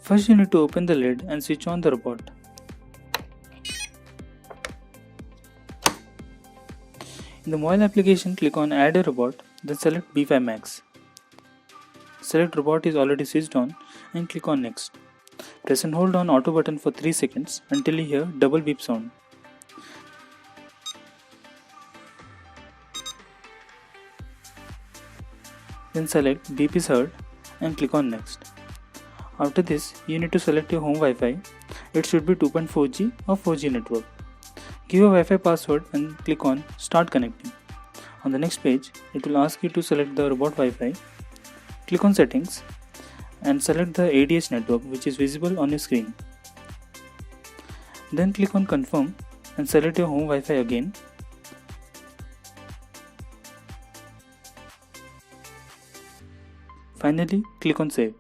First you need to open the lid and switch on the robot. In the mobile application, click on Add a Robot, then select B5 Max. Select Robot is already switched on and click on Next. Press and hold on Auto button for 3 seconds until you hear double beep sound. Then select Beep is heard and click on Next. After this, you need to select your home Wi-Fi. It should be 2.4G or 4G network. Give your Wi-Fi password and click on Start Connecting. On the next page, it will ask you to select the robot Wi-Fi. Click on Settings and select the ADH network which is visible on your screen. Then click on Confirm and select your home Wi-Fi again. Finally, click on Save.